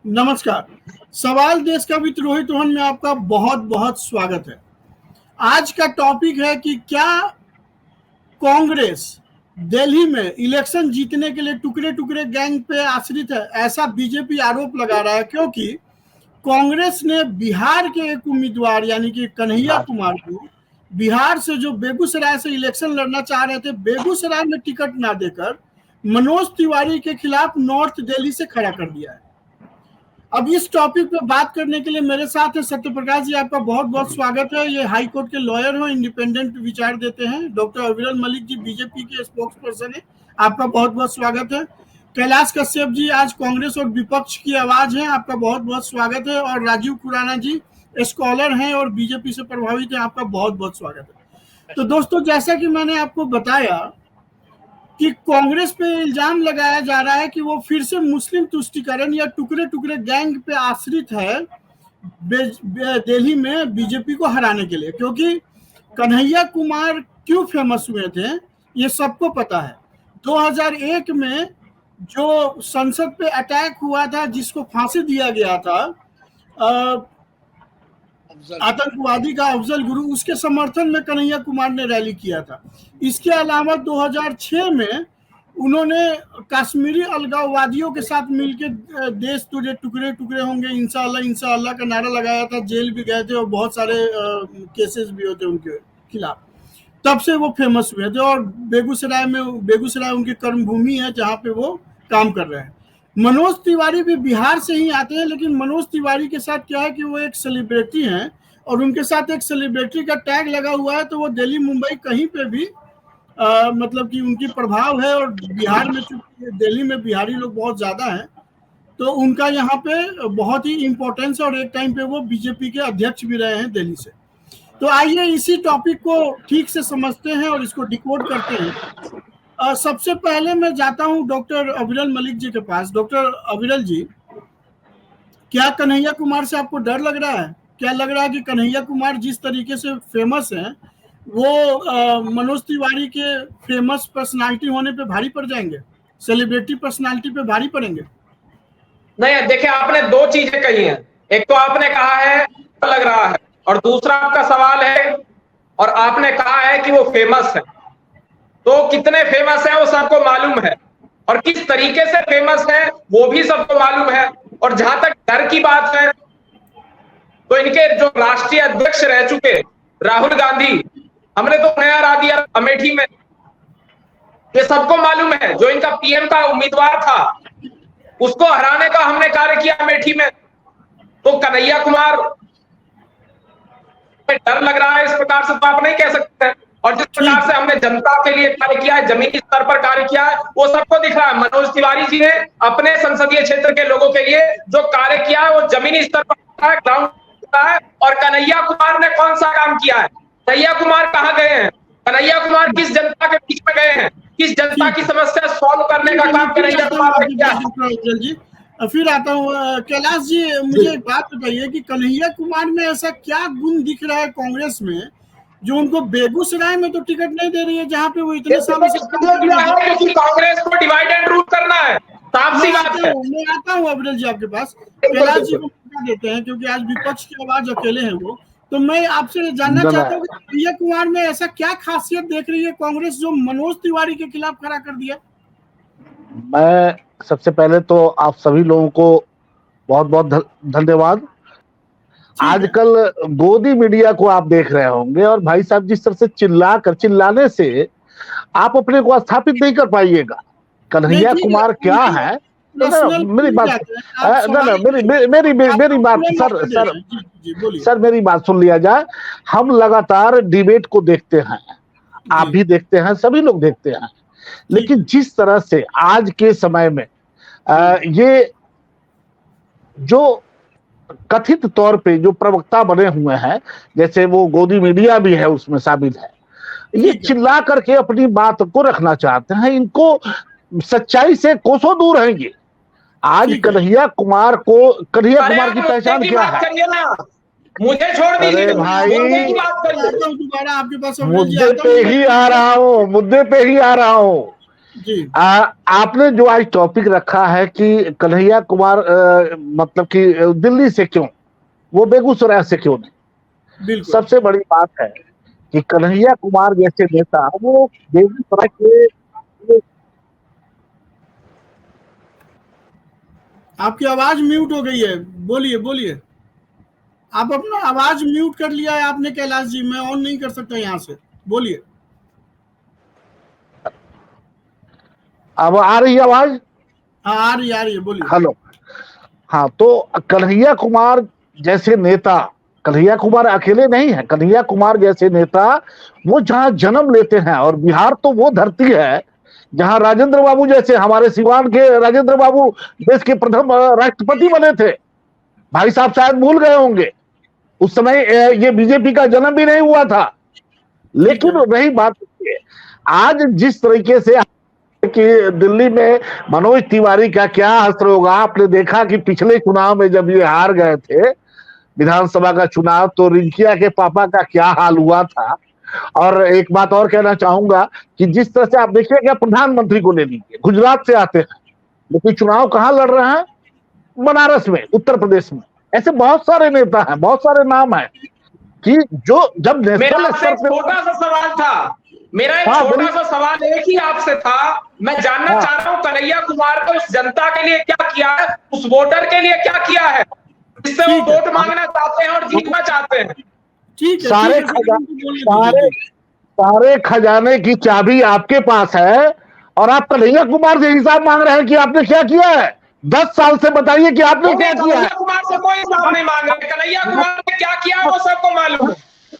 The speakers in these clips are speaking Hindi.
नमस्कार। सवाल देश का विद्रोही रोहन में आपका बहुत बहुत स्वागत है। आज का टॉपिक है कि क्या कांग्रेस दिल्ली में इलेक्शन जीतने के लिए टुकड़े टुकड़े गैंग पे आश्रित है, ऐसा बीजेपी आरोप लगा रहा है। क्योंकि कांग्रेस ने बिहार के एक उम्मीदवार यानी कि कन्हैया कुमार को बिहार से, जो बेगूसराय से इलेक्शन लड़ना चाह रहे थे, बेगूसराय में टिकट ना देकर मनोज तिवारी के खिलाफ नॉर्थ दिल्ली से खड़ा कर दिया है। अब इस टॉपिक पे बात करने के लिए मेरे साथ है सत्य प्रकाश जी, आपका बहुत बहुत स्वागत है। ये हाई कोर्ट के लॉयर हैं, इंडिपेंडेंट विचार देते हैं। डॉक्टर अविरल मलिक जी बीजेपी के स्पोक्स पर्सन है, आपका बहुत बहुत स्वागत है। कैलाश कश्यप जी आज कांग्रेस और विपक्ष की आवाज है, आपका बहुत बहुत स्वागत है। और राजीव खुराना जी स्कॉलर हैं और बीजेपी से प्रभावित है, आपका बहुत बहुत स्वागत है। तो दोस्तों, जैसा कि मैंने आपको बताया कि कांग्रेस पे इल्जाम लगाया जा रहा है कि वो फिर से मुस्लिम तुष्टीकरण या टुकड़े टुकड़े गैंग पे आश्रित है दिल्ली में बीजेपी को हराने के लिए। क्योंकि कन्हैया कुमार क्यों फेमस हुए थे ये सबको पता है। 2001 में जो संसद पे अटैक हुआ था, जिसको फांसी दिया गया था आतंकवादी का अफजल गुरु, उसके समर्थन में कन्हैया कुमार ने रैली किया था। इसके अलावा 2006 में उन्होंने कश्मीरी अलगाववादियों के साथ मिलकर देश तुझे टुकड़े टुकड़े होंगे इंशाअल्लाह इंशाअल्लाह का नारा लगाया था। जेल भी गए थे और बहुत सारे केसेस भी होते उनके खिलाफ। तब से वो फेमस हुए थे और बेगूसराय उनकी कर्मभूमि है जहाँ पे वो काम कर रहे हैं। मनोज तिवारी भी बिहार से ही आते हैं, लेकिन मनोज तिवारी के साथ क्या है कि वो एक सेलिब्रिटी हैं और उनके साथ एक सेलिब्रिटी का टैग लगा हुआ है। तो वो दिल्ली मुंबई कहीं पे भी मतलब कि उनकी प्रभाव है। और बिहार में, चूंकि दिल्ली में बिहारी लोग बहुत ज्यादा हैं, तो उनका यहाँ पे बहुत ही इम्पोर्टेंस है और एक टाइम पे वो बीजेपी के अध्यक्ष भी रहे हैं दिल्ली से। तो आइए इसी टॉपिक को ठीक से समझते हैं और इसको डिकोड करते हैं। सबसे पहले मैं जाता हूं डॉक्टर अविरल मलिक जी के पास। डॉक्टर अविरल जी, क्या कन्हैया कुमार से आपको डर लग रहा है? क्या लग रहा है कि कन्हैया कुमार जिस तरीके से फेमस हैं वो मनोज तिवारी के फेमस पर्सनालिटी होने पे भारी पड़ जाएंगे, सेलिब्रिटी पर्सनालिटी पे भारी पड़ेंगे? नहीं, देखिए, आपने दो चीजें कही हैं। एक तो आपने कहा है लग रहा है, और दूसरा आपका सवाल है और आपने कहा है कि वो फेमस है। तो कितने फेमस है वो सबको मालूम है, और किस तरीके से फेमस है वो भी सबको मालूम है। और जहां तक डर की बात है, तो इनके जो राष्ट्रीय अध्यक्ष रह चुके राहुल गांधी, हमने तो नया हरा दिया अमेठी में, ये सबको मालूम है। जो इनका पीएम का उम्मीदवार था उसको हराने का हमने कार्य किया अमेठी में। तो कन्हैया कुमार डर लग रहा है इस प्रकार से तो आप नहीं कह सकते हैं। और जिस प्रकार से हमने जनता के लिए कार्य किया है, जमीनी स्तर पर कार्य किया है, वो सबको दिख रहा है। मनोज तिवारी जी ने अपने संसदीय क्षेत्र के लोगों के लिए जो कार्य किया है वो जमीनी स्तर पर ग्राउंड है। और कन्हैया कुमार ने कौन सा काम किया है? कन्हैया कुमार कहाँ गए हैं? कन्हैया कुमार किस जनता के बीच में गए हैं? किस जनता की समस्या सॉल्व करने का काम कन्हैया कुमार ने किया है? फिर आता हूँ कैलाश जी, मुझे एक बात बताइए कि कन्हैया कुमार में ऐसा क्या गुण दिख रहा है कांग्रेस में जो उनको बेगूसराय में तो टिकट नहीं दे रही है, जहाँ पे वो इतने सालों से क्योंकि कांग्रेस को डिवाइड एंड रूल करना है। साफ सी बात है। मैं आता हूँ अविरल जी आपके पास, कैलाश जी को मौका देते हैं क्योंकि आज विपक्ष की आवाज अकेले हैं वो। तो मैं आपसे जानना चाहता हूँ कि कन्हैया कुमार में ऐसा क्या खासियत देख रही है कांग्रेस जो मनोज तिवारी के खिलाफ खड़ा कर दिया? मैं सबसे पहले तो आप सभी लोगों को बहुत बहुत धन्यवाद। आजकल गोदी मीडिया को आप देख रहे होंगे और भाई साहब जिस तरह से चिल्लाने से आप अपने को स्थापित नहीं कर पाइएगा। कन्हैया कुमार क्या है? मेरी बात सर मेरी बात सुन लिया जाए। हम लगातार डिबेट को देखते हैं, आप भी देखते हैं, सभी लोग देखते हैं। लेकिन जिस तरह से आज के समय में ये जो कथित तौर पे जो प्रवक्ता बने हुए हैं, जैसे वो गोदी मीडिया भी है उसमें शामिल है, ये चिल्ला करके अपनी बात को रखना चाहते हैं। इनको सच्चाई से कोसों दूर रहेंगे। आज कन्हैया कुमार की पहचान क्या है? मुझे छोड़ दीजिए भाई, दोबारा आपके पास मुद्दे पे ही आ रहा हूँ। जी आपने जो आज टॉपिक रखा है कि कन्हैया कुमार मतलब कि दिल्ली से क्यों, वो बेगूसराय से क्यों नहीं। बिल्कुल। सबसे बड़ी बात है कि कन्हैया कुमार जैसे नेता वो बेगूसराय के। आपकी आवाज म्यूट हो गई है, बोलिए बोलिए। आप अपना आवाज म्यूट कर लिया है आपने कैलाश जी, मैं ऑन नहीं कर सकता यहाँ से, बोलिए। अब आ रही है आवाज? हाँ आ रही है बोलिए। हेलो। हाँ, तो कन्हैया कुमार जैसे नेता, कन्हैया कुमार अकेले नहीं है, कन्हैया कुमार जैसे नेता वो जहां जन्म लेते हैं, और बिहार तो वो धरती है जहां राजेंद्र बाबू जैसे, हमारे सिवान के राजेंद्र बाबू देश के प्रथम राष्ट्रपति बने थे। भाई साहब शायद भूल गए होंगे, उस समय ये बीजेपी का जन्म भी नहीं हुआ था। ठीक लेकिन है। रही बात, आज जिस तरीके से कि दिल्ली में मनोज तिवारी का क्या असर होगा, आपने देखा कि पिछले चुनाव में जब ये हार गए थे विधानसभा का चुनाव, तो रिंकिया के पापा का क्या हाल हुआ था। और एक बात और कहना चाहूंगा कि जिस तरह से आप देखिएगा, प्रधानमंत्री को ले लीजिए, गुजरात से आते हैं लेकिन चुनाव कहां लड़ रहे हैं? बनारस में, उत्तर प्रदेश में। ऐसे बहुत सारे नेता हैं, बहुत सारे नाम हैं कि जो जब मेरा नेशनल आपसे स्तर एक पे। छोटा सा सवाल था, मेरा एक हाँ छोटा सा सवाल एक ही आपसे था। मैं जानना हाँ, चाह रहा हूं कन्हैया कुमार को इस जनता के लिए क्या किया है, उस वोटर के लिए क्या किया है जिससे वो ठीक है। वोट मांगना चाहते हैं और जीतना चाहते हैं। ठीक है सारे सर, खजा उनको बोलने सारे दीजिए। सारे खजाने की चाबी आपके पास है, और आप कन्हैया कुमार से हिसाब मांग रहे हैं कि आपने क्या किया है। 10 साल से बताइए कि आपने क्या किया है। कन्हैया कुमार से कोई हिसाब नहीं मांग रहे। कन्हैया कुमार ने क्या किया वो सबको मालूम है।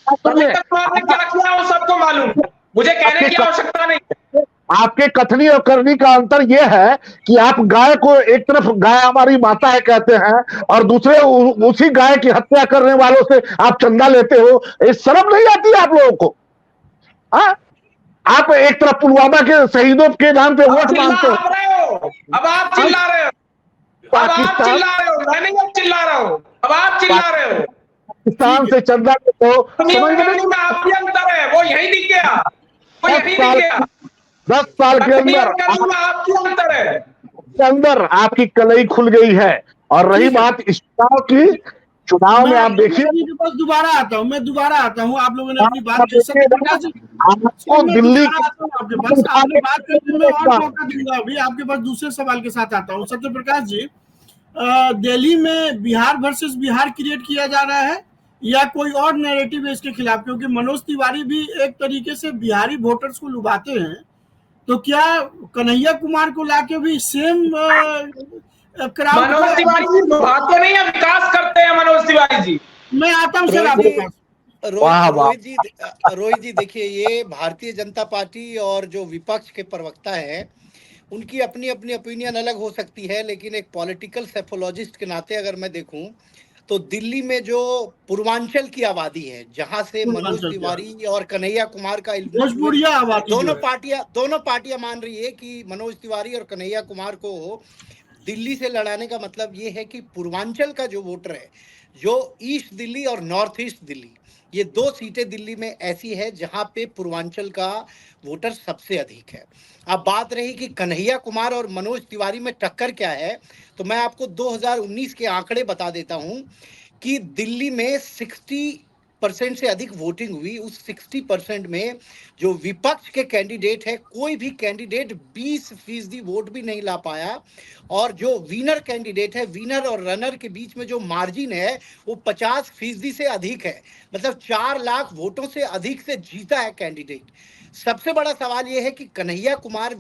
आपने कन्हैया कुमार ने क्या किया वो सबको मालूम है, मुझे कहने की आपके आवश्यकता नहीं। आपके कथनी और करनी का अंतर यह है कि आप गाय को, एक तरफ गाय हमारी माता है कहते हैं, और दूसरे उसी गाय की हत्या करने वालों से आप चंदा लेते हो। ये शर्म नहीं आती आप लोगों को? हाँ, आप एक तरफ पुलवामा के शहीदों के नाम पे अब वोट चिल्ला मांगते हो। आप रहे हो, अब आप चिल्ला रहे हो, अब आप पाकिस्तान चिल्ला रहे हो, मैं नहीं अब चिल्ला रहा हूं, अब आप चिल्ला रहे हो। पाकिस्तान ठीक से चंदा लेते हो, करनी समझ और में करनी में आप ही अंतर है, वो यही दिख गया, वो 10 यही दिख साल गया। 10 साल करनी और करनी में आपकी अंतर है। के अंदर आपकी कलई खुल गई है। और रही ठीक है। बात इस चुनाव की, चुनाव मैं में आप देखिए, जी के पास दोबारा आता हूँ, मैं दोबारा आता हूँ, आप लोगों ने अपनी बात आप की। सत्य देखिएगा, प्रकाश जी आपको सर, मैं दिल्ली दोबारा के आता हूँ आपके पास, आपने उठाने बात करने में और का। मौका दूंगा। अभी आपके पास दूसरे सवाल के साथ आता हूँ। सत्य प्रकाश जी, दिल्ली में बिहार वर्सेस बिहार क्रिएट किया जा रहा है या कोई और नैरेटिव है इसके खिलाफ? क्योंकि मनोज तिवारी भी एक तरीके से बिहारी वोटर्स को लुभाते हैं, तो क्या कन्हैया कुमार को लाके भी सेम क्राउड मनोज को? तिवारी जी लुभाते नहीं है, विकास करते हैं मनोज तिवारी जी। मैं आता हूँ सर रोहित आपके जी पास। वाह वाह, रोहित जी देखिए, ये भारतीय जनता पार्टी और जो विपक्ष के प्रवक्ता हैं उनकी अपनी अपनी ओपिनियन अलग हो सकती है, लेकिन एक पॉलिटिकल सेफोलॉजिस्ट के नाते अगर मैं देखूं तो दिल्ली में जो पूर्वांचल की आबादी है, जहां से मनोज पूर्वांचल क्या तिवारी और कन्हैया कुमार का इन्फ्लुएंस, भोजपुरिया आबादी जो दोनों पार्टियां मान रही है कि मनोज तिवारी और कन्हैया कुमार को दिल्ली से लड़ाने का मतलब ये है कि पूर्वांचल का जो वोटर है, जो ईस्ट दिल्ली और नॉर्थ ईस्ट दिल्ली, ये 2 सीटें दिल्ली में ऐसी है जहां पे पूर्वांचल का वोटर सबसे अधिक है। अब बात रही कि कन्हैया कुमार और मनोज तिवारी में टक्कर क्या है, तो मैं आपको 2019 के आंकड़े बता देता हूं कि दिल्ली में 60% से अधिक वोटिंग हुई। उस 60% में जो विपक्ष के कैंडिडेट है, कोई भी कैंडिडेट 20% वोट भी नहीं ला पाया, और जो विनर कैंडिडेट है, विनर और रनर के बीच में जो मार्जिन है वो 50% से अधिक है। मतलब 4 लाख वोटों से अधिक से जीता है कैंडिडेट। सबसे बड़ा सवाल यह है कि कन्हैया कुमार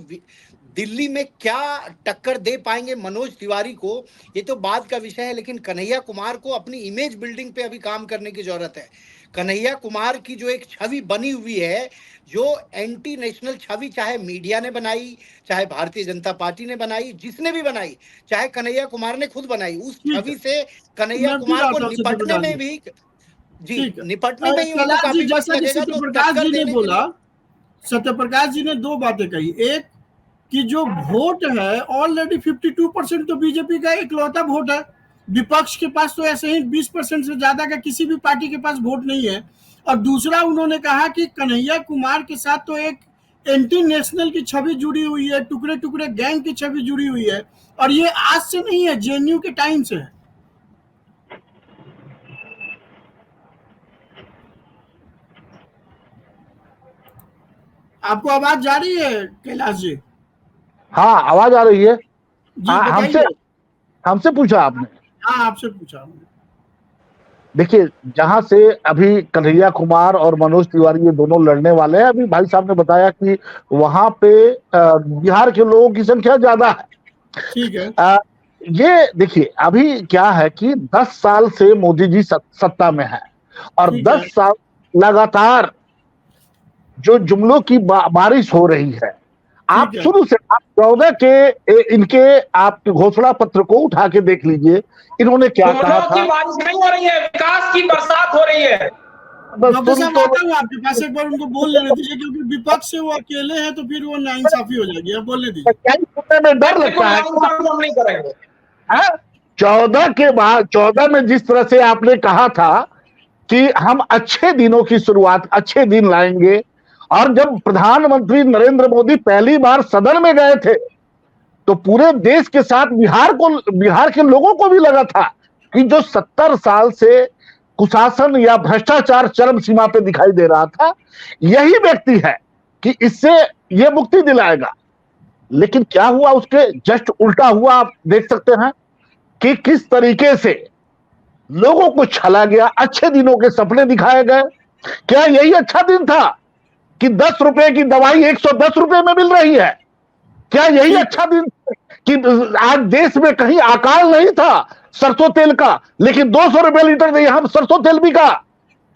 दिल्ली में क्या टक्कर दे पाएंगे मनोज तिवारी को, ये तो बात का विषय है, लेकिन कन्हैया कुमार को अपनी इमेज बिल्डिंग पे अभी काम करने की जरूरत है। कन्हैया कुमार की जो एक छवि बनी हुई है, जो एंटी नेशनल छवि, चाहे मीडिया ने बनाई, चाहे भारतीय जनता पार्टी ने बनाई, जिसने भी बनाई, चाहे कन्हैया कुमार ने खुद बनाई, उस छवि से कन्हैया मैं फिर कुमार को आता हूँ सत्य निपटने प्रकाश में जी। भी ठीक है। निपटने में ही उनको कैलाश जी, काफी वक्त जैसा कि लगेगा, सत्य तो प्रकाश टक्कर जी ने देने के बोला, लिए। सत्य प्रकाश जी ने 2 बातें कही। एक कि जो वोट है ऑलरेडी 52% तो बीजेपी का इकलौता वोट है, विपक्ष के पास तो ऐसे ही 20% से ज्यादा का किसी भी पार्टी के पास वोट नहीं है। और दूसरा उन्होंने कहा कि कन्हैया कुमार के साथ तो एक एंटी नेशनल की छवि जुड़ी हुई है, टुकड़े टुकड़े गैंग की छवि जुड़ी हुई है, और ये आज से नहीं है, जेएनयू के टाइम से है। आपको आवाज जा रही है कैलाश जी? हाँ, आवाज आ रही है। जी हमसे बताइए। हमसे पूछा आपने? हाँ, आपसे पूछा हमने। देखिए, जहां से अभी कन्हैया कुमार और मनोज तिवारी ये दोनों लड़ने वाले हैं, अभी भाई साहब ने बताया कि वहां पे बिहार के लोगों की संख्या ज्यादा है। ठीक है। ये देखिए, अभी क्या है कि 10 साल से मोदी जी सत्ता में है, और ठीक 10 है। साल लगातार जो जुमलों की बारिश हो रही है। आप ठीक है। शुरू से आप 14 के इनके आप घोषणा पत्र को उठा के देख लीजिए, इन्होंने क्या कहा जुमलों की था। बारिश नहीं हो रही है, विकास की बरसात हो रही है। बस डॉक्टर सुन साहब, तो आता हूँ आपके पास, एक बार उनको बोल लेने दीजिए, क्योंकि विपक्ष से वो अकेले हैं तो फिर वो नाइंसाफी हो जाएगी। अब बोलने दीजिए। सच्चाई सुनने में डर बिल्कुल लगता है। नाइंसाफी हम नहीं करेंगे। 14 के बाद 14 में जिस तरह से आपने कहा था कि हम अच्छे दिनों की शुरुआत, अच्छे दिन लाएंगे, और जब प्रधानमंत्री नरेंद्र मोदी पहली बार सदन में गए थे तो पूरे देश के साथ बिहार के लोगों को भी लगा था कि जो 70 साल से कुशासन या भ्रष्टाचार चरम सीमा पे दिखाई दे रहा था, यही व्यक्ति है कि इससे यह मुक्ति दिलाएगा। लेकिन क्या हुआ, उसके जस्ट उल्टा हुआ। आप देख सकते हैं कि किस तरीके से लोगों को छला गया, अच्छे दिनों के सपने दिखाए गए। क्या यही अच्छा दिन था कि 10 रुपए की दवाई 110 रुपए में मिल रही है? क्या यही अच्छा दिन कि आज देश में कहीं अकाल नहीं था सरसों तेल का, लेकिन 200 रुपए लीटर यहां सरसों तेल बिका?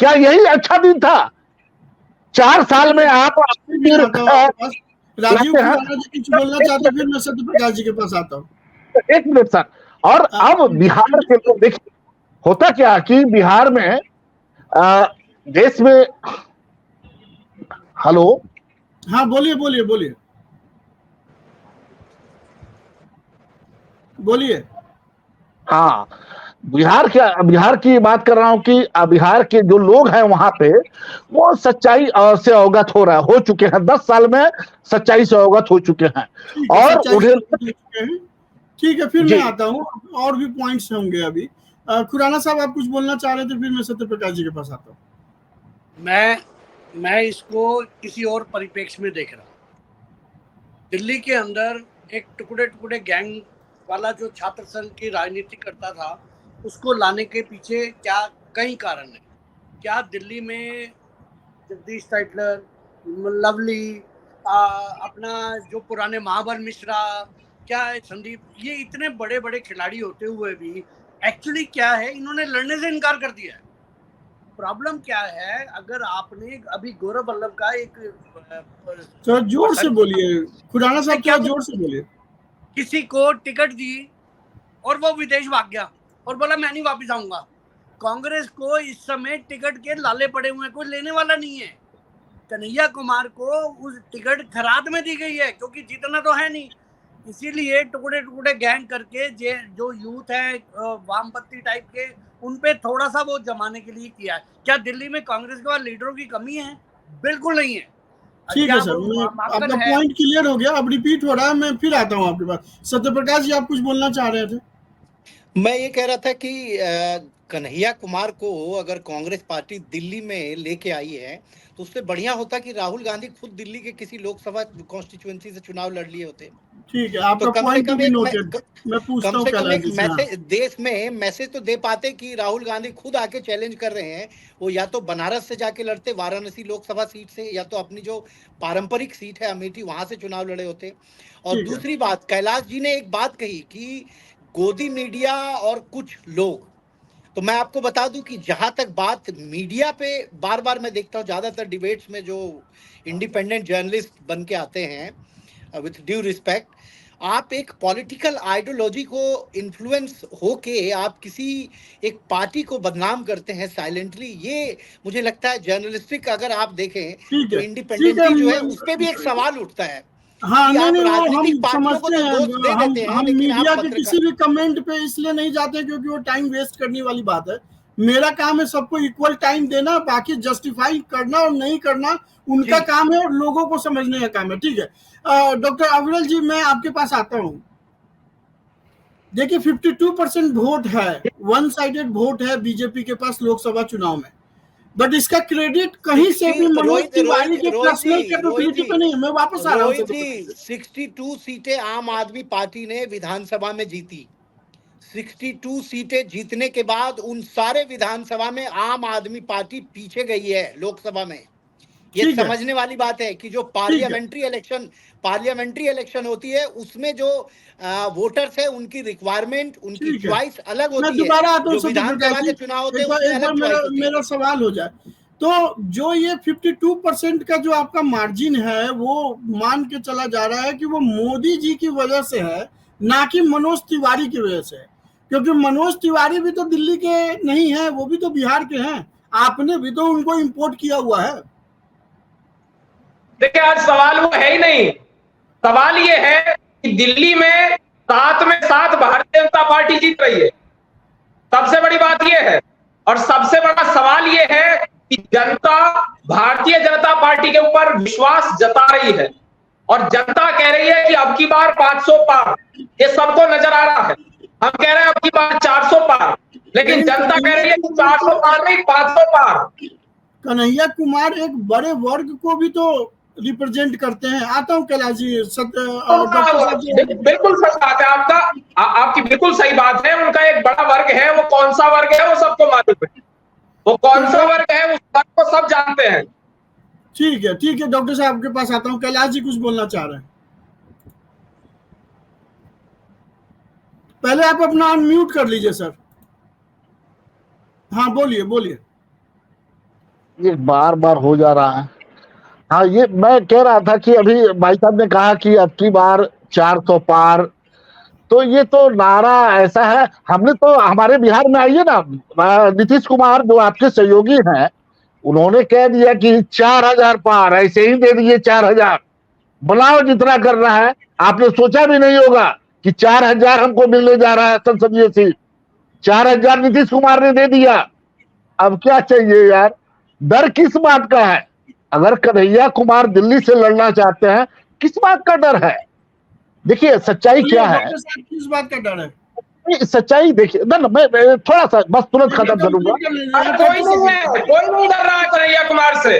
क्या यही अच्छा दिन था? 4 साल में आप राजीव खुराना जी कुछ बोलना चाहते हैं, फिर मैं सत्य प्रकाश जी के पास आता हूँ। एक मिनट सर। और अब बिहार के लोग देखिए, होता क्या कि बिहार में देश में, हेलो, हाँ बोलिए बोलिए बोलिए बोलिए। हाँ, बिहार की बात कर रहा हूं कि बिहार के जो लोग हैं वहां पे, वो सच्चाई से अवगत हो चुके हैं। 10 साल में सच्चाई से अवगत हो चुके हैं, और उन्हें ठीक है। फिर मैं आता हूँ, और भी पॉइंट्स होंगे अभी। खुराना साहब, आप कुछ बोलना चाह रहे थे, फिर मैं सत्य प्रकाश जी के पास आता हूँ। मैं इसको किसी और परिप्रेक्ष्य में देख रहा हूँ। दिल्ली के अंदर एक टुकड़े टुकड़े गैंग वाला जो छात्र संघ की राजनीति करता था, उसको लाने के पीछे क्या कई कारण है। क्या दिल्ली में जगदीश टाइटलर, लवली, अपना जो पुराने महाबल मिश्रा, क्या है संदीप, ये इतने बड़े बड़े खिलाड़ी होते हुए भी एक्चुअली क्या है, इन्होंने लड़ने से इनकार कर दिया है। प्रॉब्लम क्या है? अगर आपने अभी गौरव वल्लभ का एक तो जोर से बोलिए खुराना साहब, क्या जोर से बोलिए। किसी को टिकट दी और वो विदेश भाग गया और बोला मैं नहीं वापस आऊंगा। कांग्रेस को इस समय टिकट के लाले पड़े हुए, कोई लेने वाला नहीं है। कन्हैया कुमार को उस टिकट खराद में दी गई है, क्योंकि जीतना तो है नहीं, इसीलिए टुकड़े टुकड़े गैंग करके जो यूथ है वामपंथी टाइप के, उनपे थोड़ा सा वो जमाने के लिए किया है। क्या दिल्ली में कांग्रेस के बाद लीडरों की कमी है? बिल्कुल नहीं है। ठीक है सर, आपका पॉइंट क्लियर हो गया। अब रिपीट हो रहा है, मैं फिर आता हूँ आपके पास। सत्यप्रकाश जी, आप कुछ बोलना चाह रहे थे? मैं ये कह रहा था कि कन्हैया कुमार को अगर कांग्रेस पार्टी दिल्ली में लेके आई है तो उससे बढ़िया होता कि राहुल गांधी खुद दिल्ली के किसी लोकसभा कॉन्स्टिट्यूएंसी से चुनाव लड़ लिए होते। ठीक है, आपका पॉइंट भी नोटेड। मैं पूछता हूं मैसेज देश में मैसेज तो दे पाते कि राहुल गांधी खुद आके चैलेंज कर रहे हैं। वो या तो बनारस से जाके लड़ते, वाराणसी लोकसभा सीट से, या तो अपनी जो पारंपरिक सीट है अमेठी, वहां से चुनाव लड़े होते। और दूसरी बात, कैलाश जी ने एक बात कही कि गोदी मीडिया और कुछ लोग, तो मैं आपको बता दूं कि जहां तक बात मीडिया पे, बार बार मैं देखता हूं ज्यादातर डिबेट्स में जो इंडिपेंडेंट जर्नलिस्ट बन के आते हैं, विथ ड्यू रिस्पेक्ट, आप एक पॉलिटिकल आइडियोलॉजी को इन्फ्लुएंस होके आप किसी एक पार्टी को बदनाम करते हैं साइलेंटली। ये मुझे लगता है जर्नलिस्टिक, अगर आप देखें तो इंडिपेंडेंटली जो है उस पर भी एक सवाल उठता है। हाँ, नहीं, वो हम समझते हैं। हम मीडिया के किसी भी कमेंट पे इसलिए नहीं जाते क्योंकि वो टाइम वेस्ट करने वाली बात है। मेरा काम है सबको इक्वल टाइम देना, बाकी जस्टिफाई करना और नहीं करना उनका काम है और लोगों को समझने का काम है। ठीक है डॉक्टर अविरल जी, मैं आपके पास आता हूँ। देखिए 52% वोट है, वन साइडेड वोट है बीजेपी के पास लोकसभा चुनाव में, बट इसका क्रेडिट कहीं से भी मनोज तिवारी के पर्सनल कैपेबिलिटी पे नहीं है। मैं वापस आ रहा हूँ। 62 सीटें आम आदमी पार्टी ने विधानसभा में जीती। 62 सीटें जीतने के बाद उन सारे विधानसभा में आम आदमी पार्टी पीछे गई है लोकसभा में। ये समझने वाली बात है कि जो पार्लियामेंट्री इलेक्शन होती है उसमें जो वोटर्स है उनकी रिक्वायरमेंट, उनकी चॉइस अलग होती है। दोबारा आता हूँ, विधानसभा के चुनाव होते हैं। मेरा सवाल हो जाए तो जो ये 52% का जो आपका मार्जिन है वो मान के चला जा रहा है कि वो मोदी जी की वजह से है, ना कि मनोज तिवारी की वजह से है, क्योंकि मनोज तिवारी भी तो दिल्ली के नहीं है, वो भी तो बिहार के हैं, आपने भी तो उनको इंपोर्ट किया हुआ है। देखिए आज सवाल वो है ही नहीं, सवाल ये है कि दिल्ली में 7 में 7 भारतीय जनता पार्टी जीत रही है, सबसे बड़ी बात ये है। और सबसे बड़ा सवाल ये है कि जनता भारतीय जनता पार्टी के ऊपर विश्वास जता रही है और जनता कह रही है कि अब की बार 500 पार, ये सबको नजर आ रहा है। हम कह रहे हैं अब की बार 400 पार, लेकिन जनता कह रही है कि 400 पार नहीं 500 पार। कन्हैया कुमार एक बड़े वर्ग को भी तो रिप्रेजेंट करते हैं। आता हूँ कैलाश जी। बिल्कुल सच बात है आपका, आपकी बिल्कुल सही बात है। उनका एक बड़ा वर्ग है, वो कौन सा वर्ग है वो सबको मालूम है, वो कौन सा वर्ग है उस वर्ग को सब जानते हैं। ठीक है डॉक्टर साहब के पास आता हूँ। कैलाश जी कुछ बोलना चाह रहे हैं, पहले आप अपना अनम्यूट कर लीजिए सर। हाँ बोलिए। ये बार बार हो जा रहा है। हाँ, ये मैं कह रहा था कि अभी भाई साहब ने कहा कि अब की बार 400 पार, तो ये तो नारा ऐसा है। हमने तो हमारे बिहार में आइए ना, नीतीश कुमार जो आपके सहयोगी हैं उन्होंने कह दिया कि 4000 पार, ऐसे ही दे दिए 4000, बनाओ जितना करना है। आपने सोचा भी नहीं होगा कि 4000 हमको मिलने जा रहा है संसदीय सीट, 4000 नीतीश कुमार ने दे दिया। अब क्या चाहिए यार, डर किस बात का है? अगर कन्हैया कुमार दिल्ली से लड़ना चाहते हैं, किस बात का डर है? देखिए सच्चाई क्या है, किस बात का डर है? सच्चाई देखिए ना, मैं थोड़ा सा बस तुरंत खत्म करूंगा। कोई नहीं डर रहा है कन्हैया कुमार से,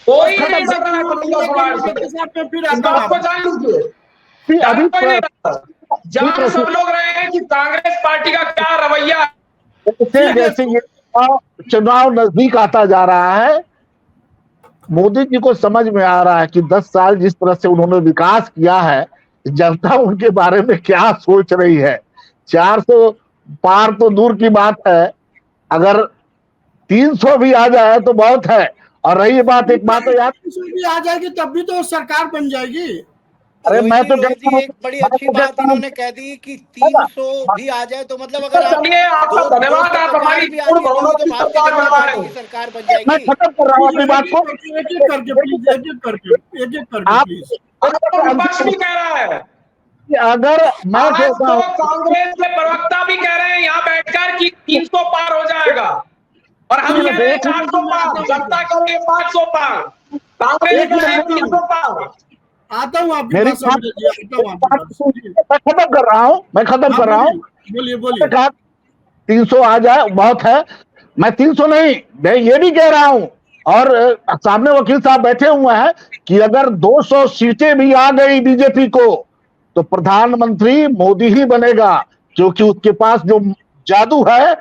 कोई नहीं डर रहा है कन्हैया कुमार से, फिर आपको जान लीजिए। अभी जान सब लोग रहे हैं कि कांग्रेस पार्टी का क्या रवैया है। जैसे ये चुनाव नजदीक आता जा रहा है, मोदी जी को समझ में आ रहा है कि 10 साल जिस तरह से उन्होंने विकास किया है, जनता उनके बारे में क्या सोच रही है। 400 पार तो दूर की बात है, अगर 300 भी आ जाए तो बहुत है। और रही बात, एक बात याद, 300 भी आ जाएगी तब भी तो सरकार बन जाएगी। अरे मैं तो एक बड़ी अच्छी बात इन्होंने कह दी कि 300 भी आ जाए तो मतलब अगर आपका धन्यवाद, आप हमारी सरकार बन जाएगी। मैं खत्म कर रहा हूँ अपनी बात को, एक करके प्लीज। विपक्ष भी कह रहा है, अगर मैं कांग्रेस के प्रवक्ता भी कह रहे हैं यहाँ बैठकर कि 300 पार हो जाएगा, और हम कह रहे हैं 400 पार, जनता कह रही है 500 पार, कांग्रेस कह रही है 300 पार। आता हूँ आपके पास, मैं खत्म कर रहा हूँ। बोलिए। 300 आ जाए बहुत है, मैं 300 नहीं, मैं ये भी कह रहा हूँ, और सामने वकील साहब बैठे हुए हैं कि अगर 200 सीटें भी आ गई बीजेपी को तो प्रधानमंत्री मोदी ही बनेगा, क्योंकि उसके पास जो जादू है,